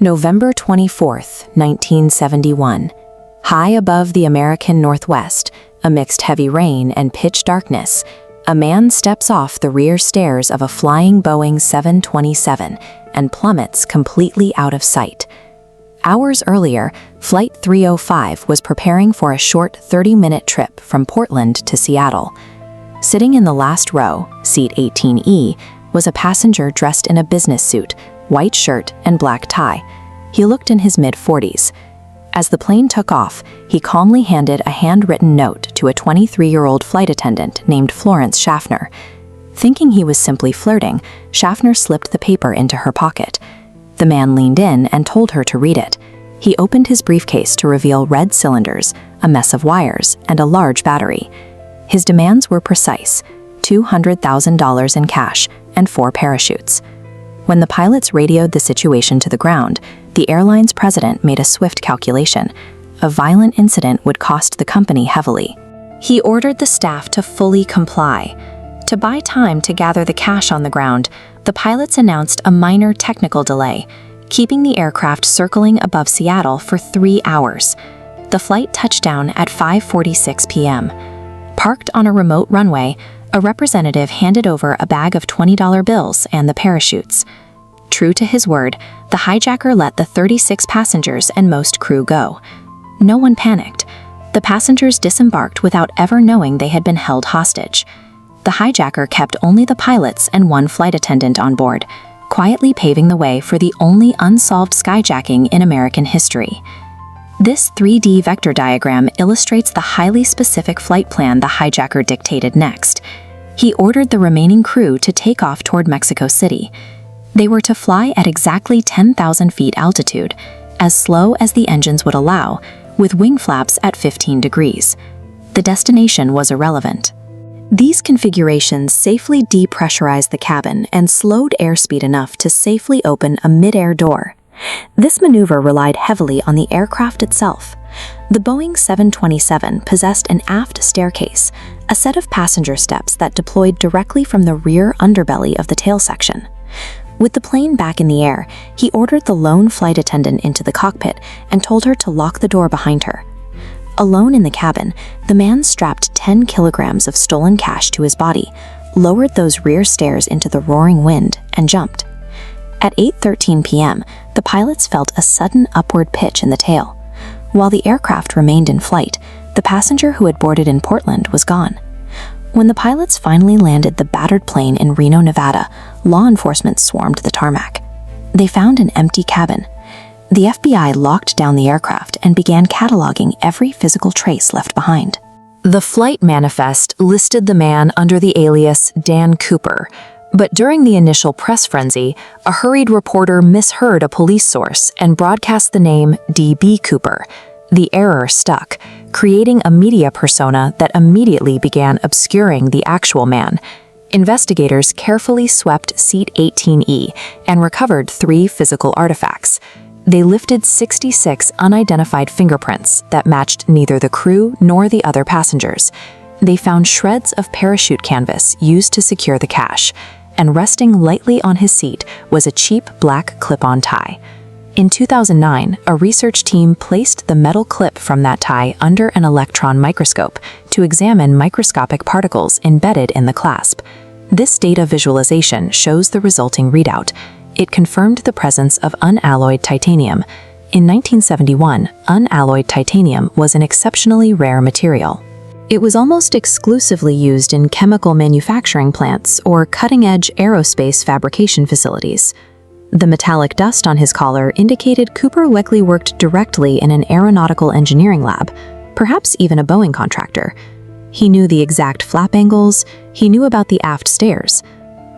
November 24, 1971. High above the American Northwest, amidst heavy rain and pitch darkness, a man steps off the rear stairs of a flying Boeing 727 and plummets completely out of sight. Hours earlier, Flight 305 was preparing for a short 30-minute trip from Portland to Seattle. Sitting in the last row, seat 18E, was a passenger dressed in a business suit, white shirt, and black tie. He looked in his mid-40s. As the plane took off, he calmly handed a handwritten note to a 23-year-old flight attendant named Florence Schaffner. Thinking he was simply flirting, Schaffner slipped the paper into her pocket. The man leaned in and told her to read it. He opened his briefcase to reveal red cylinders, a mess of wires, and a large battery. His demands were precise: $200,000 in cash and 4 parachutes. When the pilots radioed the situation to the ground, the airline's president made a swift calculation. A violent incident would cost the company heavily. He ordered the staff to fully comply. To buy time to gather the cash on the ground, the pilots announced a minor technical delay, keeping the aircraft circling above Seattle for 3 hours. The flight touched down at 5:46 p.m. Parked on a remote runway, a representative handed over a bag of $20 bills and the parachutes. True to his word, the hijacker let the 36 passengers and most crew go. No one panicked. The passengers disembarked without ever knowing they had been held hostage. The hijacker kept only the pilots and 1 flight attendant on board, quietly paving the way for the only unsolved skyjacking in American history. This 3D vector diagram illustrates the highly specific flight plan the hijacker dictated next. He ordered the remaining crew to take off toward Mexico City. They were to fly at exactly 10,000 feet altitude, as slow as the engines would allow, with wing flaps at 15 degrees. The destination was irrelevant. These configurations safely depressurized the cabin and slowed airspeed enough to safely open a mid-air door. This maneuver relied heavily on the aircraft itself. The Boeing 727 possessed an aft staircase, a set of passenger steps that deployed directly from the rear underbelly of the tail section. With the plane back in the air, he ordered the lone flight attendant into the cockpit and told her to lock the door behind her. Alone in the cabin, the man strapped 10 kilograms of stolen cash to his body, lowered those rear stairs into the roaring wind, and jumped. At 8:13 p.m., the pilots felt a sudden upward pitch in the tail. While the aircraft remained in flight, the passenger who had boarded in Portland was gone. When the pilots finally landed the battered plane in Reno, Nevada, law enforcement swarmed the tarmac. They found an empty cabin. The FBI locked down the aircraft and began cataloging every physical trace left behind. The flight manifest listed the man under the alias Dan Cooper, but during the initial press frenzy, a hurried reporter misheard a police source and broadcast the name D.B. Cooper. The error stuck, creating a media persona that immediately began obscuring the actual man. Investigators carefully swept seat 18E and recovered 3 physical artifacts. They lifted 66 unidentified fingerprints that matched neither the crew nor the other passengers. They found shreds of parachute canvas used to secure the cash, and resting lightly on his seat was a cheap black clip-on tie. In 2009, a research team placed the metal clip from that tie under an electron microscope to examine microscopic particles embedded in the clasp. This data visualization shows the resulting readout. It confirmed the presence of unalloyed titanium. In 1971, unalloyed titanium was an exceptionally rare material. It was almost exclusively used in chemical manufacturing plants or cutting-edge aerospace fabrication facilities. The metallic dust on his collar indicated Cooper likely worked directly in an aeronautical engineering lab, perhaps even a Boeing contractor. He knew the exact flap angles, he knew about the aft stairs.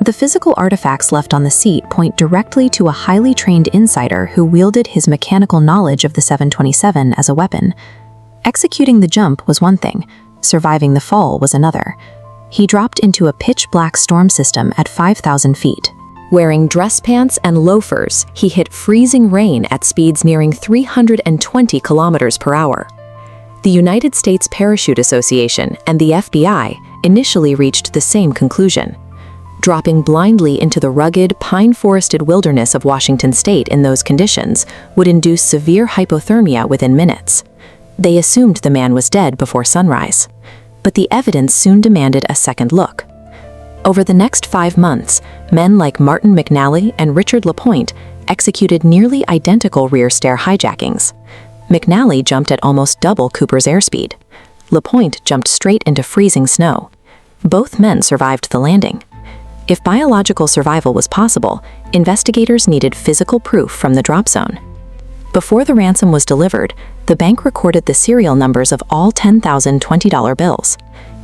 The physical artifacts left on the seat point directly to a highly trained insider who wielded his mechanical knowledge of the 727 as a weapon. Executing the jump was one thing, surviving the fall was another. He dropped into a pitch-black storm system at 5,000 feet. Wearing dress pants and loafers, he hit freezing rain at speeds nearing 320 kilometers per hour. The United States Parachute Association and the FBI initially reached the same conclusion. Dropping blindly into the rugged, pine-forested wilderness of Washington state in those conditions would induce severe hypothermia within minutes. They assumed the man was dead before sunrise. But the evidence soon demanded a second look. Over the next 5 months, men like Martin McNally and Richard LaPointe executed nearly identical rear stair hijackings. McNally jumped at almost double Cooper's airspeed. LaPointe jumped straight into freezing snow. Both men survived the landing. If biological survival was possible, investigators needed physical proof from the drop zone. Before the ransom was delivered, the bank recorded the serial numbers of all 10,000 $20 bills.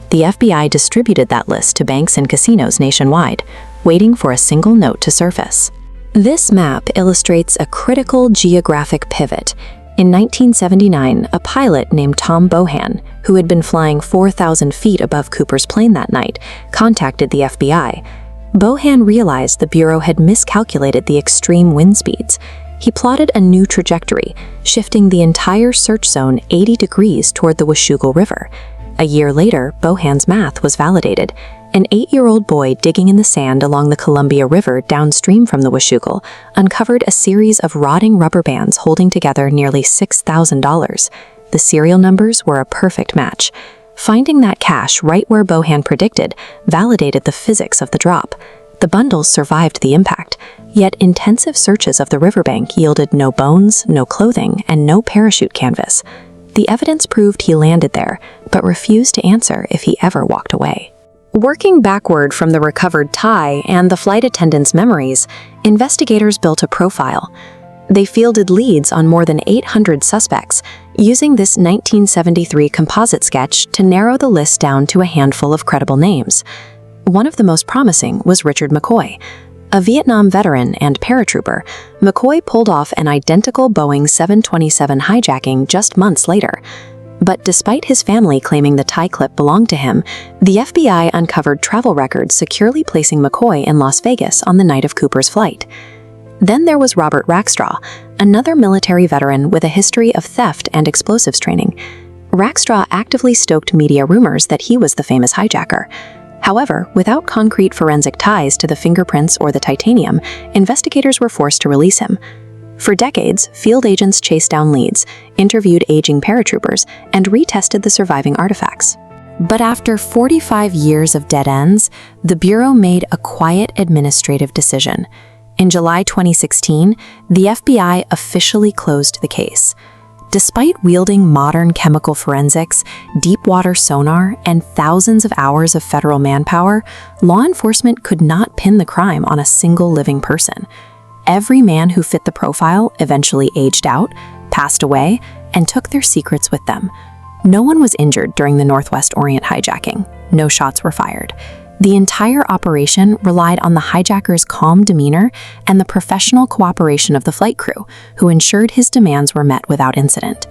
The FBI distributed that list to banks and casinos nationwide, waiting for a single note to surface. This map illustrates a critical geographic pivot. In 1979, a pilot named Tom Bohan, who had been flying 4,000 feet above Cooper's plane that night, contacted the FBI. Bohan realized the Bureau had miscalculated the extreme wind speeds. He plotted a new trajectory, shifting the entire search zone 80 degrees toward the Washougal River. A year later, Bohan's math was validated. An 8-year-old boy digging in the sand along the Columbia River downstream from the Washougal uncovered a series of rotting rubber bands holding together nearly $6,000. The serial numbers were a perfect match. Finding that cache right where Bohan predicted validated the physics of the drop. The bundles survived the impact, yet intensive searches of the riverbank yielded no bones, no clothing, and no parachute canvas. The evidence proved he landed there, but refused to answer if he ever walked away. Working backward from the recovered tie and the flight attendant's memories, investigators built a profile. They fielded leads on more than 800 suspects, using this 1973 composite sketch to narrow the list down to a handful of credible names. One of the most promising was Richard McCoy. A Vietnam veteran and paratrooper, McCoy pulled off an identical Boeing 727 hijacking just months later. But despite his family claiming the tie clip belonged to him, the FBI uncovered travel records securely placing McCoy in Las Vegas on the night of Cooper's flight. Then there was Robert Rackstraw, another military veteran with a history of theft and explosives training. Rackstraw actively stoked media rumors that he was the famous hijacker. However, without concrete forensic ties to the fingerprints or the titanium, investigators were forced to release him. For decades, field agents chased down leads, interviewed aging paratroopers, and retested the surviving artifacts. But after 45 years of dead ends, the Bureau made a quiet administrative decision. In July 2016, the FBI officially closed the case. Despite wielding modern chemical forensics, deep-water sonar, and thousands of hours of federal manpower, law enforcement could not pin the crime on a single living person. Every man who fit the profile eventually aged out, passed away, and took their secrets with them. No one was injured during the Northwest Orient hijacking. No shots were fired. The entire operation relied on the hijacker's calm demeanor and the professional cooperation of the flight crew, who ensured his demands were met without incident.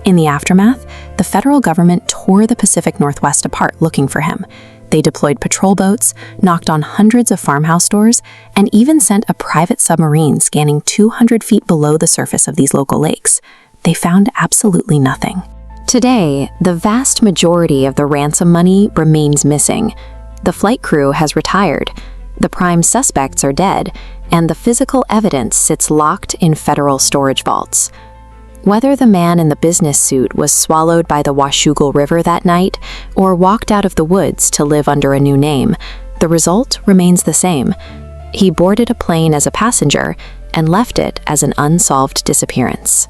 In the aftermath, the federal government tore the Pacific Northwest apart looking for him. They deployed patrol boats, knocked on hundreds of farmhouse doors, and even sent a private submarine scanning 200 feet below the surface of these local lakes. They found absolutely nothing. Today, the vast majority of the ransom money remains missing. The flight crew has retired, the prime suspects are dead, and the physical evidence sits locked in federal storage vaults. Whether the man in the business suit was swallowed by the Washougal River that night or walked out of the woods to live under a new name, the result remains the same. He boarded a plane as a passenger and left it as an unsolved disappearance.